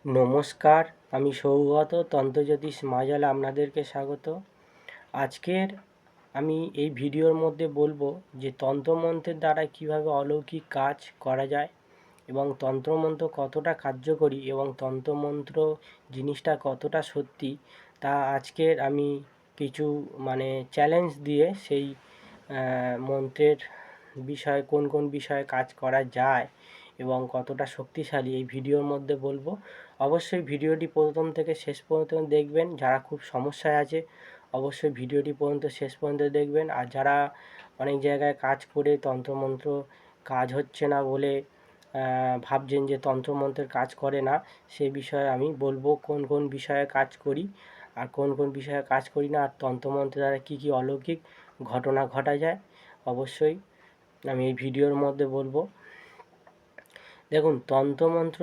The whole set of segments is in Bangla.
নমস্কার, আমি সৌগত তন্ত্রজ্যোতিষ মাজালে আপনাদেরকে স্বাগত। আজকের আমি এই ভিডিওর মধ্যে বলবো যে তন্ত্রমন্ত্রের দ্বারা কিভাবে অলৌকিক কাজ করা যায় এবং তন্ত্রমন্ত্র কতটা কার্যকরী এবং তন্ত্রমন্ত্র জিনিসটা কতটা সত্যি, তা আজকের আমি কিছু চ্যালেঞ্জ দিয়ে সেই মন্ত্রের বিষয়ে কোন কোন বিষয়ে কাজ করা যায় এবং কতটা শক্তিশালী এই ভিডিওর মধ্যে বলবো। অবশ্যই ভিডিওটি প্রথম থেকে শেষ পর্যন্ত দেখবেন। যারা খুব সমস্যায় আছে অবশ্যই ভিডিওটি পর্যন্ত শেষ পর্যন্ত দেখবেন। আর যারা অনেক জায়গায় কাজ করে তন্ত্রমন্ত্র কাজ হচ্ছে না বলে ভাবছেন যে তন্ত্রমন্ত্রের কাজ করে না, সে বিষয়ে আমি বলবো কোন কোন বিষয়ে কাজ করি আর কোন কোন বিষয়ে কাজ করি না, আর তন্ত্রমন্ত্রের দ্বারা কী কী অলৌকিক ঘটনা ঘটা যায় অবশ্যই আমি এই ভিডিওর মধ্যে বলবো। দেখুন, তন্ত্রমন্ত্র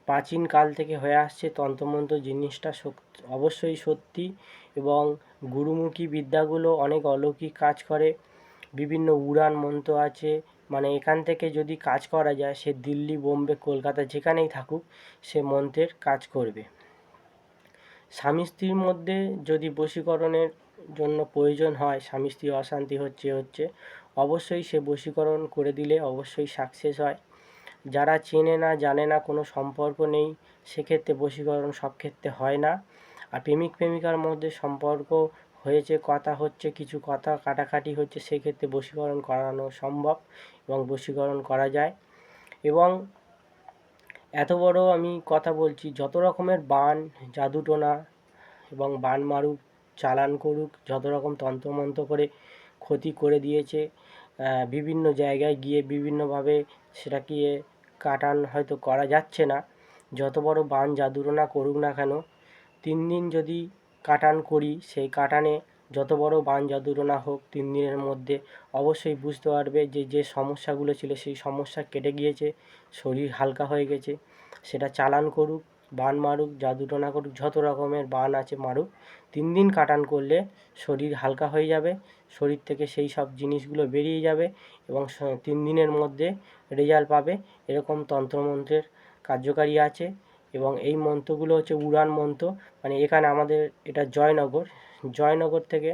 প্রাচীনকাল থেকে হয়ে আসছে। তন্ত্রমন্ত্র জিনিসটা অবশ্যই সত্যি এবং গুরুমুখী বিদ্যাগুলো অনেক অলৌকিক কাজ করে। বিভিন্ন উড়ান মন্ত্র আছে, এখান থেকে যদি কাজ করা যায় সে দিল্লি, বোম্বে, কলকাতা যেখানেই থাকুক সে মন্ত্রের কাজ করবে। স্বামী স্ত্রীর মধ্যে যদি বশীকরণের জন্য প্রয়োজন হয়, স্বামী স্ত্রী অশান্তি হচ্ছে অবশ্যই সে বশীকরণ করে দিলে অবশ্যই সাকসেস হয়। যারা চেনে না জানে না, কোনো সম্পর্ক নেই, সেক্ষেত্রে বশীকরণ সব ক্ষেত্রে হয় না। আর প্রেমিক প্রেমিকার মধ্যে সম্পর্ক হয়েছে, কথা হচ্ছে, কিছু কথা কাটাকাটি হচ্ছে, সেক্ষেত্রে বশীকরণ করানো সম্ভব এবং বশীকরণ করা যায়। এবং এত বড় আমি কথা বলছি, যত রকমের বান, জাদুটোনা এবং বান মারুক, চালান করুক, যত রকম তন্ত্রমন্ত্র করে ক্ষতি করে দিয়েছে, বিভিন্ন জায়গায় গিয়ে বিভিন্নভাবে সেটাকে কাটান হয়তো করা যাচ্ছে না। যত বড় বান জাদুটোনা করুক না কেন, 3 দিন যদি কাটান করি, সেই কাটানে যত বড় বান জাদুটোনা হোক 3 দিনের মধ্যে অবশ্যই বুঝতে পারবে যে যে সমস্যাগুলো ছিল সেই সমস্যা কেটে গিয়েছে, শরীর হালকা হয়ে গেছে। সেটা চালান করুক, বান মারুক, জাদুটোনা করুক, যত রকমের বান আছে মারুক, 3 দিন কাটান করলে শরীর হালকা হয়ে যাবে, শরীর থেকে সেই সব জিনিসগুলো বেরিয়ে যাবে এবং 3 দিনের মধ্যে রেজাল্ট পাবে। এরকম তন্ত্রমন্ত্রের কার্যকারী আছে এবং এই মন্ত্রগুলো হচ্ছে উড়ান মন্ত্র। এখানে আমাদের এটা জয়নগর থেকে,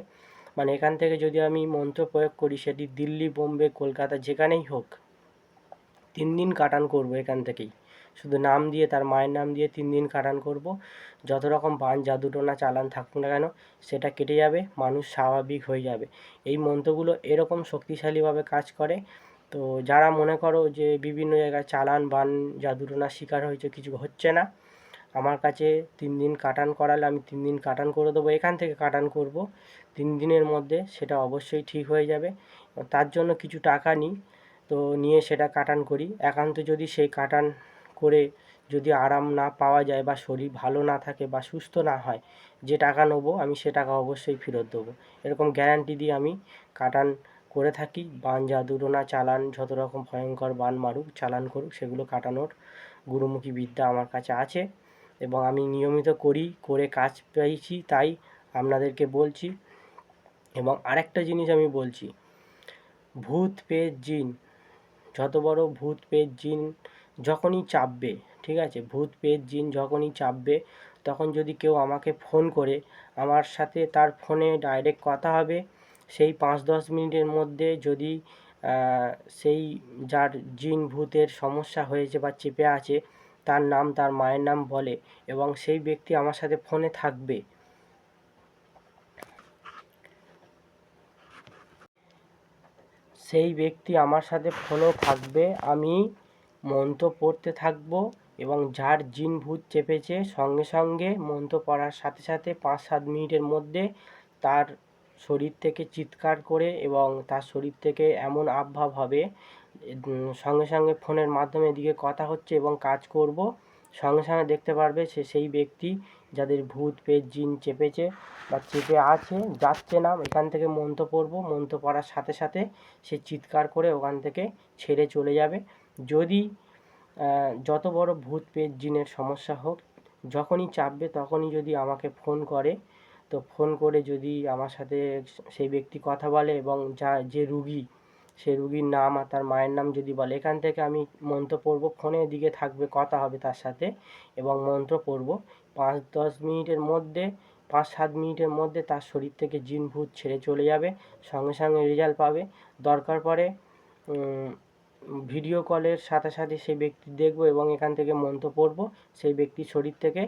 এখান থেকে যদি আমি মন্ত্র প্রয়োগ করি, সেটি দিল্লি, বোম্বে, কলকাতা যেখানেই হোক 3 দিন কাটান করব। এখান থেকেই শুধু নাম দিয়ে, তার মায়ের নাম দিয়ে 3 দিন কাটান করব। যত রকম বান জাদুটোনা চালান থাকুক না কেন সেটা কেটে যাবে, মানুষ স্বাভাবিক হয়ে যাবে। এই মন্ত্রগুলো এরকম শক্তিশালীভাবে কাজ করে। তো যারা মনে করো যে বিভিন্ন জায়গায় চালান, বান, জাদুটোনার শিকার হয়েছে, কিছু হচ্ছে না, আমার কাছে 3 দিন কাটান করালে আমি 3 দিন কাটান করে দেবো। এখান থেকে কাটান করব, 3 দিনের মধ্যে সেটা অবশ্যই ঠিক হয়ে যাবে। তার জন্য কিছু টাকা নিই, তো নিয়ে সেটা কাটান করি। একান্ত যদি সেই কাটান করে যদি আরাম না পাওয়া যায় বা শরীর ভালো না থাকে বা সুস্থ না হয়, যে টাকা নেবো আমি সে টাকা অবশ্যই ফেরত দেবো। এরকম গ্যারান্টি দিয়ে আমি কাটান করে থাকি। বান জাদুটোনা চালান, যত রকম ভয়ঙ্কর বান মারুক, চালান করুক, সেগুলো কাটানোর গুরুমুখী বিদ্যা আমার কাছে আছে এবং আমি নিয়মিত করে কাজ পেয়েছি, তাই আপনাদেরকে বলছি। এবং আরেকটা জিনিস আমি বলছি, ভূত পেট জিন, যত বড় ভূত পেট জিন যখনই চাপবে, ঠিক আছে, ভূত পেট জিন যখনই চাপবে, তখন যদি কেউ আমাকে ফোন করে, আমার সাথে তার ফোনে ডাইরেক্ট কথা হবে। সেই 5-10 মিনিটের মধ্যে যদি সেই যার জিন ভূতের সমস্যা হয়েছে বা চেপে আছে তার নাম, তার মায়ের নাম বলে এবং সেই ব্যক্তি আমার সাথে ফোনে থাকবে, সেই ব্যক্তি আমার সাথে ফোনে থাকবে, আমি মন্ত্র পড়তে থাকবো এবং যার জিন ভূত চেপেছে সঙ্গে সঙ্গে মন্ত্র পড়ার সাথে সাথে 5-7 মিনিটের মধ্যে তার শরীর থেকে চিৎকার করে এবং তার শরীর থেকে এমন আবির্ভাব হবে, সঙ্গে সঙ্গে ফোনের মাধ্যমে এদিকে কথা হচ্ছে এবং কাজ করব, সঙ্গে সঙ্গে দেখতে পারবে সেই ব্যক্তি যাদের ভূত পেট জিন চেপেছে বা চেপে আছে, যাচ্ছে না, এখান থেকে মন্ত্র পড়ব, মন্ত্র পড়ার সাথে সাথে সে চিৎকার করে ওখান থেকে ছেড়ে চলে যাবে। যদি যত বড় ভূত পেট জিনের সমস্যা হোক, যখনই চাপবে তখনই যদি আমাকে ফোন করে, তো ফোন করে যদি আমার সাথে সেই ব্যক্তি কথা বলে এবং যে রুগী সে রুগীর নাম আর তার মায়ের নাম যদি বলে, এখান থেকে আমি মন্ত্র পড়ব, ফোনের দিকে থাকবে, কথা হবে তার সাথে এবং মন্ত্র পড়ব। 5-10 মিনিটের মধ্যে 5-7 মিনিটের মধ্যে তার শরীর থেকে জিন ভূত ছেড়ে চলে যাবে, সঙ্গে সঙ্গে রেজাল্ট পাবে। দরকার পড়ে ভিডিও কলের সাথে সাথে সেই ব্যক্তি দেখব এবং এখান থেকে মন্ত্র পড়ব, সেই ব্যক্তির শরীর থেকে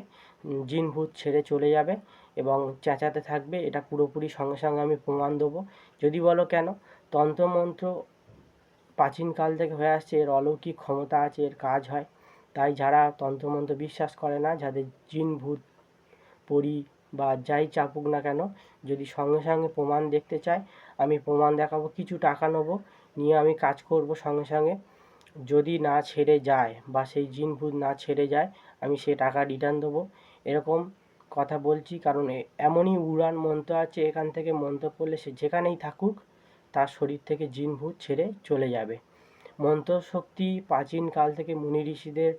জিন ভূত ছেড়ে চলে যাবে এবং চেঁচাতে থাকবে। এটা পুরোপুরি সঙ্গে সঙ্গে আমি প্রমাণ দেবো। যদি বলো কেন, তন্ত্রমন্ত্র প্রাচীনকাল থেকে হয়ে আসছে, এর অলৌকিক ক্ষমতা আছে, এর কাজ হয়। তাই যারা তন্ত্রমন্ত্র বিশ্বাস করে না, যাদের জিন ভূত পড়ি বা যাই চাপুক না কেন, যদি সঙ্গে সঙ্গে প্রমাণ দেখতে চায়, আমি প্রমাণ দেখাবো, কিছু টাকা নেবো, নিয়ে আমি কাজ করব সঙ্গে সঙ্গে। যদি না ছেড়ে যায় বা সেই জিন ভূত না ছেড়ে যায়, আমি সে টাকা রিটার্ন দেবো। এরকম কথা বলছি কারণ এমনই উড়ান মন্ত্র আছে, এখান থেকে মন্ত্র পড়লে সে যেখানেই থাকুক তার শরীর থেকে জিন ভূত ছেড়ে চলে যাবে। মন্ত্র শক্তি প্রাচীনকাল থেকে মুনি ঋষিদের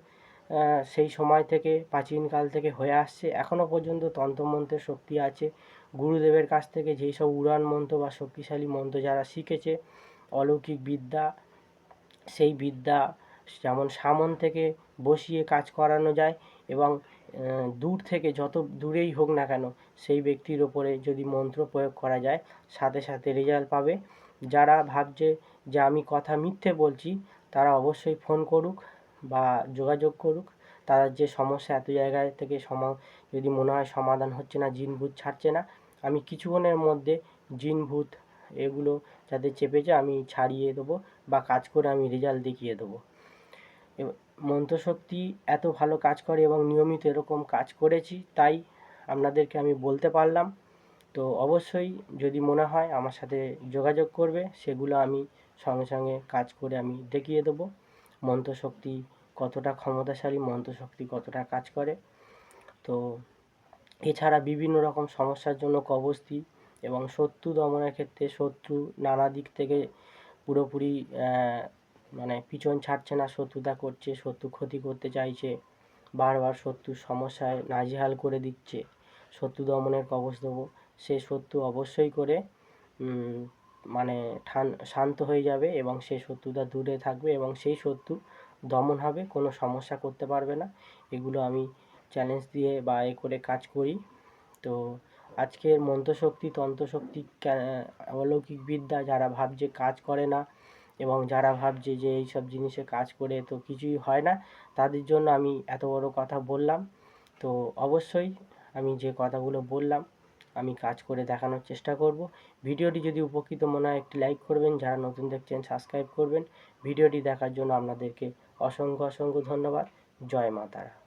সেই সময় থেকে প্রাচীনকাল থেকে হয়ে আসছে, এখনও পর্যন্ত তন্ত্রমন্ত্রের শক্তি আছে। গুরুদেবের কাছ থেকে যেই সব উড়ান মন্ত্র বা শক্তিশালী মন্ত্র যারা শিখেছে, অলৌকিক বিদ্যা, সেই বিদ্যা যেমন সামন থেকে বসিয়ে কাজ করানো যায় এবং দূর থেকে যত দূরেই হোক না কেন সেই ব্যক্তির ওপরে যদি মন্ত্র প্রয়োগ করা যায়, সাথে সাথে রেজাল্ট পাবে। যারা ভাবছে যে আমি কথা মিথ্যে বলছি, তারা অবশ্যই ফোন করুক বা যোগাযোগ করুক। তার যে সমস্যা এত জায়গায় থেকে যদি মনে হয় সমাধান হচ্ছে না, জিন ভূত ছাড়ছে না, আমি কিছুক্ষণের মধ্যে জিন ভূত এগুলো যাদের চেপেছে আমি ছাড়িয়ে দেবো বা কাজ করে আমি রেজাল্ট দেখিয়ে দেবো। মন্ত্রশক্তি এত ভালো কাজ করে এবং নিয়মিত এরকম কাজ করেছি, তাই আপনাদেরকে আমি বলতে পারলাম। তো অবশ্যই যদি মনে হয় আমার সাথে যোগাযোগ করবে, সেগুলো আমি সঙ্গে সঙ্গে কাজ করে আমি দেখিয়ে দেবো মন্ত্রশক্তি কতটা ক্ষমতাশালী, মন্ত্রশক্তি কতটা কাজ করে। তো এছাড়া বিভিন্ন রকম সমস্যার জন্য কবচ এবং শত্রু দমনের ক্ষেত্রে শত্রু নানা দিক থেকে পুরোপুরি মানে পিছন ছাড়ছে না, শত্রুতা করছে, শত্রু ক্ষতি করতে চাইছে, বারবার শত্রুর সমস্যায় নাজেহাল করে দিচ্ছে, শত্রু দমনের কবচ দেবো। সে শত্রু অবশ্যই করে মানে শান্ত হয়ে যাবে এবং সেই শত্রুতা দূরে থাকবে এবং সেই শত্রু দমন হবে, কোনো সমস্যা করতে পারবে না। এগুলো আমি চ্যালেঞ্জ দিয়ে বা এ করে কাজ করি। তো আজকের মন্ত্রশক্তি, তন্ত্রশক্তি, অলৌকিক বিদ্যা যারা ভাবছে কাজ করে না এবং যারা ভাবছে যে এইসব জিনিসে কাজ করে তো কিছুই হয় না, তাদের জন্য আমি এত বড় কথা বললাম। তো অবশ্যই আমি যে কথাগুলো বললাম আমি কাজ করে দেখানোর চেষ্টা করব। ভিডিওটি যদি উপকৃত মনে হয় একটি লাইক করবেন, যারা নতুন দেখছেন সাবস্ক্রাইব করবেন। ভিডিওটি দেখার জন্য আপনাদেরকে অসংখ্য অসংখ্য ধন্যবাদ। জয় মা তারা।